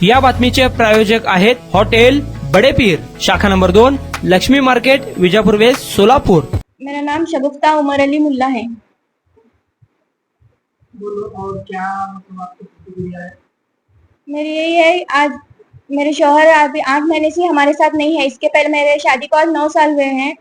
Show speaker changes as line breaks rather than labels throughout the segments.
या बातमीचे प्रायोजक आहेत हॉटेल बड़े पीर, शाखा number 2, Laxmi market, Vijapur west, Solapur.
मेरा नाम शगुफ्ता उमर अली मुल्ला है।
बोलो, और क्या मतलब आपकी प्रतिक्रिया है?
मेरी यही है, आज मेरे शौहर अभी 8 महीने से हमारे साथ नहीं है। इसके पहले मेरे शादी को आज 9 साल हुए हैं,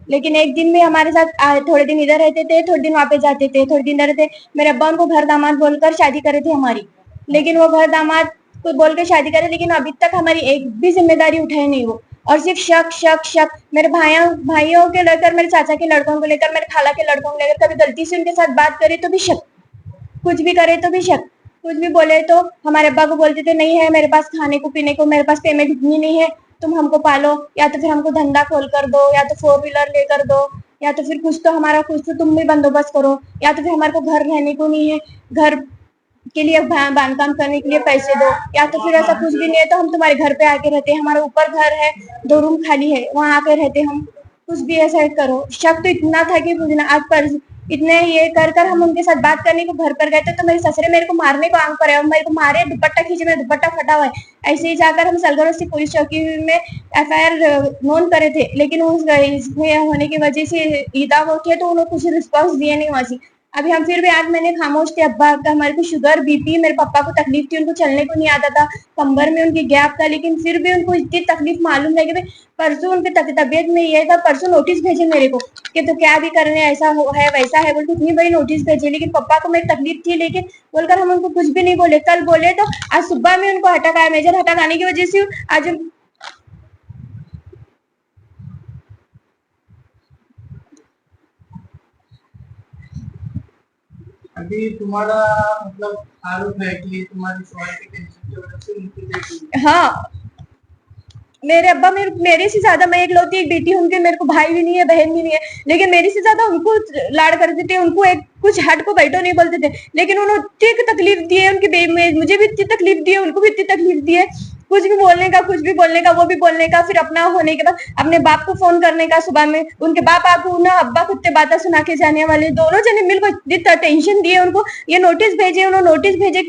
लेकिन एक दिन भी हमारे साथ थोड़े दिन इधर रहते थे, थोड़े दिन वहाँ पे जाते थे, थोड़े दिन इधर रहते। मेरे अब्बा उनको घर दामाद बोलकर शादी करे थे हमारी, लेकिन वो घर दामाद को बोल के शादी करे, लेकिन अभी तक हमारी एक भी जिम्मेदारी उठाई नहीं वो। और सिर्फ शक शक शक, मेरे भाइयों के लेकर, मेरे चाचा के लड़कों को लेकर, मेरे खाला के लड़कों को लेकर, कभी गलती से उनके साथ बात करे तो भी शक, कुछ भी करे तो भी शक, कुछ भी बोले तो हमारे अब्बा को बोलते थे नहीं है मेरे पास खाने को पीने को, मेरे पास पेमेंट इतनी नहीं है, तुम हमको पालो, या तो फिर हमको धंधा खोल कर दो, या तो 4 व्हीलर लेकर दो, या तो फिर कुछ तो हमारा कुछ तो तुम भी बंदोबस्त करो, या तो फिर हमारे को घर रहने को नहीं है, घर के लिए बांधकाम करने के लिए पैसे दो, या तो फिर ऐसा कुछ भी नहीं है तो हम तुम्हारे घर पे आके रहते हैं, हमारा ऊपर घर है, 2 रूम खाली है, वहां आके रहते हम, कुछ भी ऐसा करो। शक तो इतना था कि आज पर इतने ये कर कर हम उनके साथ बात करने को घर पर गए थे तो मेरे ससुरे मेरे को मारने को आंग पर है और मेरे को मारे, दुपट्टा खींचे, मेरा दुपट्टा फटा हुआ है। ऐसे ही जाकर हम सलगरोसी पुलिस चौकी में FIR नोंद करे थे, लेकिन इसमें होने की वजह से ईदा वो थे तो उन्होंने कुछ रिस्पॉन्स दिए नहीं वहां से। अभी हम फिर भी 8 महीने खामोश थे। अब्बा का हमारे को शुगर BP, मेरे पापा को तकलीफ थी, उनको चलने को नहीं आता था, कमर में उनकी गैप था, लेकिन फिर भी उनको इतनी तकलीफ मालूम है कि परसों उनकी तबीयत में ये था, परसों नोटिस भेजे मेरे को कि तो क्या भी करने, ऐसा है वैसा है बोल के इतनी बड़ी नोटिस भेजी, लेकिन पापा को मेरी तकलीफ थी, लेकिन बोलकर हम उनको कुछ भी नहीं बोले। कल बोले तो आज सुबह में उनको अटैक आया, मेजर अटैक आने की वजह से आज
अभी तुम्हारा मतलब आरोप है कि तुम्हारी शौहर की टेंशन की वजह से उनकी डेथ हुई।
हाँ, मेरे अब्बा मेरे से ज्यादा, मैं इकलौती एक बेटी हूँ उनके, मेरे को भाई भी नहीं है, बहन भी नहीं है, लेकिन मेरे से ज्यादा उनको लाड़ करते थे, उनको एक कुछ हट को बैठो नहीं बोलते थे, लेकिन उन्होंने इतनी तकलीफ दी है उनकी मुझे भी इतनी तकलीफ दी है, उनको भी इतनी तकलीफ दी है, कुछ भी बोलने का, कुछ भी बोलने का, वो भी बोलने का, फिर अपना होने के बाद अपने बाप को फोन करने का सुबह में, उनके बाप आपको ना अब्बा कुत्ते बातें सुना के जाने वाले, दोनों जने मिलकर इतनी टेंशन दिए उनको, ये नोटिस भेजे, उन्होंने नोटिस भेजे,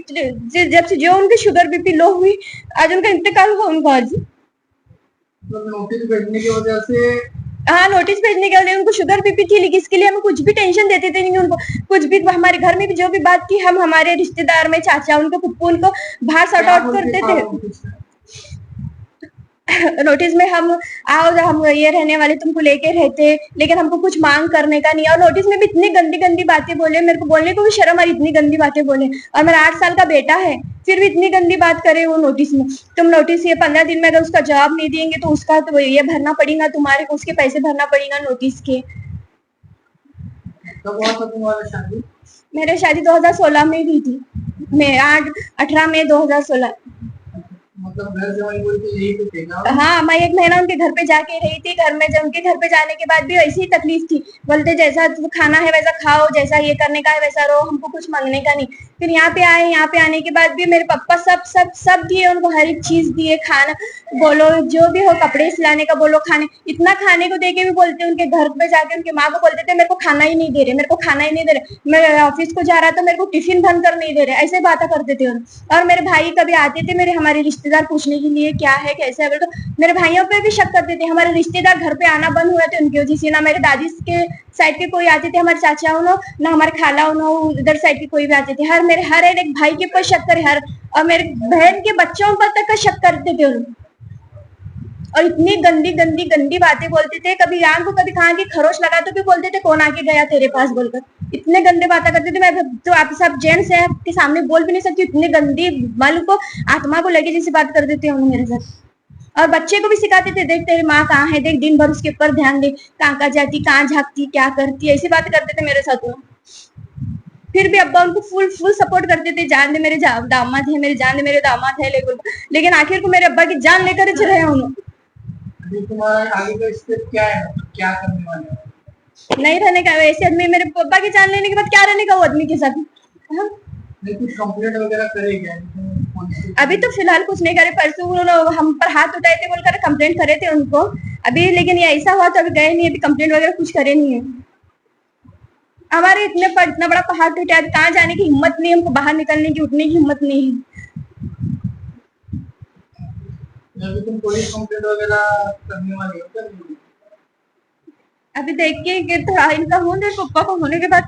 जब से जो उनकी शुगर BP लो हुई, आज उनका इंतकाल हुआ उनका आज।
मतलब नोटिस भेजने की वजह से।
हाँ, नोटिस भेजने के लिए उनको शुगर BP थी, लेकिन इसके लिए हमें कुछ भी टेंशन देते थे नहीं उनको, कुछ भी हमारे घर में भी जो भी बात की, हम हमारे रिश्तेदार में चाचा, उनको पुप्पू, उनको बाहर सॉर्ट आउट करते थे। नोटिस में हम आओ, हम ये रहने वाले तुमको लेके रहते, लेकिन हमको कुछ मांग करने का नहीं। और नोटिस में भी इतनी गंदी गंदी बातें बोले, मेरे को बोलने को भी शर्म आ रही, इतनी गंदी बातें बोले, और मेरा 8 साल का बेटा है, फिर भी इतनी गंदी बात करे वो नोटिस में। तुम नोटिस ये 15 दिन में अगर उसका जवाब नहीं देंगे तो उसका तो ये भरना पड़ेगा, तुम्हारे उसके पैसे भरना पड़ेगा नोटिस के।
कब हुआ था तुम्हारा शादी?
मेरे शादी 2016 में हुई थी, मैं 18 मई 2016।
मतलब घर जमाई बोल के यही तो थे ना?
हाँ, मैं 1 महीना उनके घर पे जाके रही थी। घर में जब उनके घर पे जाने के बाद भी ऐसी ही तकलीफ थी, बोलते जैसा खाना है वैसा खाओ, जैसा ये करने का है वैसा रहो, हमको कुछ मांगने का नहीं। फिर यहाँ पे आए, यहाँ पे आने के बाद भी मेरे पापा सब सब सब दिए उनको, हर एक चीज दिए, खाना बोलो जो भी हो, कपड़े सिलाने का बोलो, खाने, इतना खाने को देके भी बोलते उनके घर पे जाके उनके माँ को बोलते थे मेरे को खाना ही नहीं दे रहे, मेरे को खाना ही नहीं दे रहे, मैं ऑफिस को जा रहा था मेरे को टिफिन बनकर नहीं दे रहे, ऐसे बातें करते थे। और मेरे भाई कभी आते थे, मेरे हमारे रिश्तेदार पूछने के लिए क्या है कैसे है, तो मेरे भाइयों पे भी शक करते थे। हमारे रिश्तेदार घर पे आना बंद हुए थे उनकी वजह से, ना मेरे दादी के साइड के कोई आते थे, हमारे चाचा उन्हों, ना हमारे खाला उन्हों, उधर साइड के कोई भी आते थे, हर एक भाई के ऊपर शक करे, और मेरे बहन के बच्चों पर तक का शक करते थे उन्होंने। और इतनी गंदी गंदी गंदी बातें बोलते थे, कभी आम को कभी कहा कि खरोच लगा तो भी बोलते थे कौन आके गया तेरे पास बोलकर, इतने गंदे बातें करते थे। मैं तो आप सब जेंट्स है आपके सामने बोल भी नहीं सकती, इतनी गंदी मन को, आत्मा को लगे जैसी बात कर देते हैं मेरे साथ। और बच्चे को भी सिखाते थे, देख तेरी माँ कहाँ है, देख दिन भर उसके ऊपर ध्यान दे, कहाँ जाती, कहाँ झाँकती, क्या करती, ऐसी बात करते थे मेरे साथ। फिर भी अब्बा उनको फुल फुल सपोर्ट करते थे, जान दे मेरे दामाद है, मेरे जान दे मेरे दामाद है, लेकिन आखिर को मेरे अब्बा की जान लेकर चले रहे उन्होंने।
अभी तुम्हारा आगे का स्टेप क्या है, क्या करने वाले हो?
नहीं रहने का वैसे आदमी, मेरे पापा की जान लेने के बाद क्या रहने का वो आदमी के साथ। हाँ?
नहीं, कुछ कंप्लेंट वगैरह करेगा?
अभी तो फिलहाल कुछ नहीं करे, परसों उन्होंने हम पर हाथ उठाए थे बोलकर कंप्लेंट करे थे उनको अभी, लेकिन ये ऐसा हुआ तो अभी गए नहीं, अभी कंप्लेंट वगैरह कुछ करे नहीं है। हमारे इतना बड़ा पहाड़ टूटा है, कहाँ जाने की हिम्मत नहीं, हमको बाहर निकलने की, उठने की हिम्मत नहीं है।
अभी तुम पुलिस कंप्लेंट वगैरह करने वाली हो क्या नहीं?
अभी देखिए कि थोड़ा इनका होने पापा को होने के बाद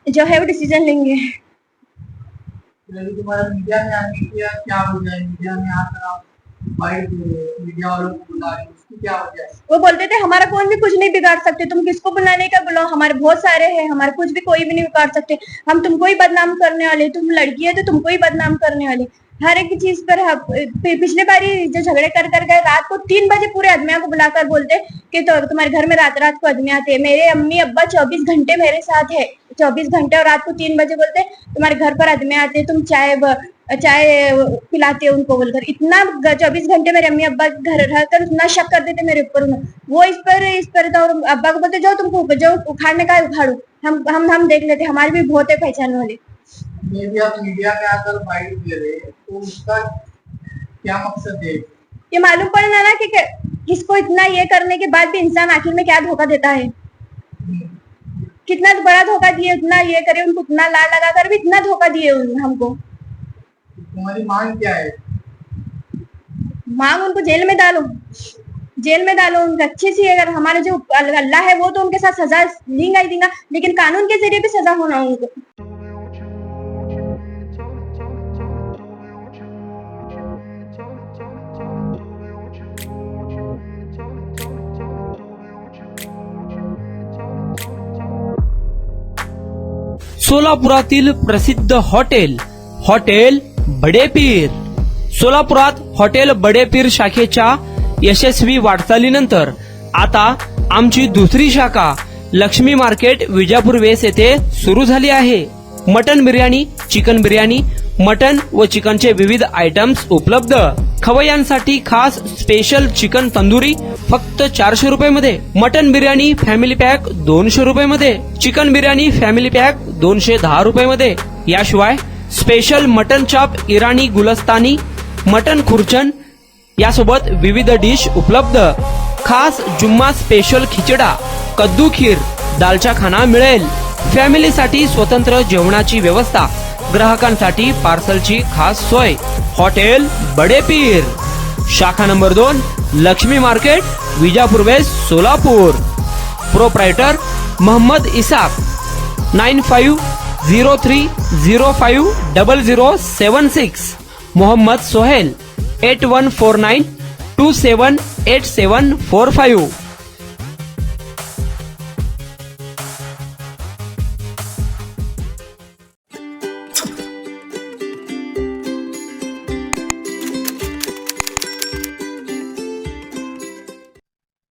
जो है वो डिसीजन लेंगे।
अभी तुम्हारा मीडिया में आने की क्या वजह है? मीडिया में आकर आप बाइट दे रहे हो, मीडिया वालों को बुला रहे हो, उसकी क्या वजह है?
वो बोलते थे हमारा कौन भी कुछ नहीं बिगाड़ सकते, तुम किसको बुलाने का बुलाओ, हमारे बहुत सारे हैं, हमारे कुछ भी कोई भी नहीं बिगाड़ सकते, हम तुमको ही बदनाम करने वाले, तुम लड़की है तो तुमको ही बदनाम करने वाले। हर एक चीज पर पिछले बारी जो झगड़े कर कर गए, रात को 3 बजे पूरे आदमियों को बुलाकर बोलते कि तो तुम्हारे घर में रात रात को आदमी आते हैं। मेरे अम्मी अब्बा 24 घंटे मेरे साथ है, 24 घंटे, और रात को 3 बजे बोलते तुम्हारे घर पर आदमी आते हैं, तुम चाय पिलाते हैं उनको बोलकर। इतना 24 घंटे मेरे अम्मी अब्बा घर रहकर इतना शक करते थे मेरे ऊपर। वो इस पर तो अब्बा को बोलते जो तुमको जो उखाड़ने का है उखाड़ो, हम देख लेते, हमारे भी बहुत है पहचान वाले।
ये भी आप मीडिया में आकर बाइट दे रहे हैं तो उसका क्या मकसद है?
ये मालूम पड़ना ना कि किसको इतना ये करने के बाद भी इंसान आखिर में क्या धोखा देता है। कितना बड़ा धोखा दिए, उतना ये करे, उनको उतना लाड लगा कर भी इतना धोखा दिए हमको।
तुम्हारी मांग क्या है?
मांग उनको जेल में डालो, जेल में डालो उनको अच्छी सी। अगर हमारे जो अल्लाह है वो तो उनके साथ सजा देगा ही देगा, लेकिन कानून के जरिए भी सजा होना उनको।
सोलापुरातील प्रसिद्ध हॉटेल बडे पीर। सोलापुरात हॉटेल बडे पीर शाखेच्या यशस्वी वाटचालीनंतर आता आमची दुसरी शाखा लक्ष्मी मार्केट विजापूर वेस येथे सुरू झाली आहे। Mutton biryani, chicken biryani, mutton व चिकनचे विविध आयटम्स उपलब्ध। खवय्यांसाठी खास स्पेशल चिकन तंदुरी फक्त 400 रुपये मध्ये, मटन बिर्याणी फॅमिली पॅक 200 रुपये मध्ये, चिकन बिर्याणी फॅमिली पॅक 210 रुपये मध्ये। याशिवाय स्पेशल मटन चॉप, इराणी गुलस्तानी, मटन खुर्चन यासोबत विविध डिश उपलब्ध। खास जुम्मा स्पेशल खिचडा, कद्दू खीर, दालचा खाना मिळेल। फॅमिलीसाठी स्वतंत्र जेवणाची व्यवस्था, ग्राहकांसाठी पार्सलची खास सोय। हॉटेल बडे पीर, शाखा number 2, Laxmi market, Vijapur west, Solapur. Proprietor Mohammad Isaq, 9503050076। Mohammad Sohail, 8149278745।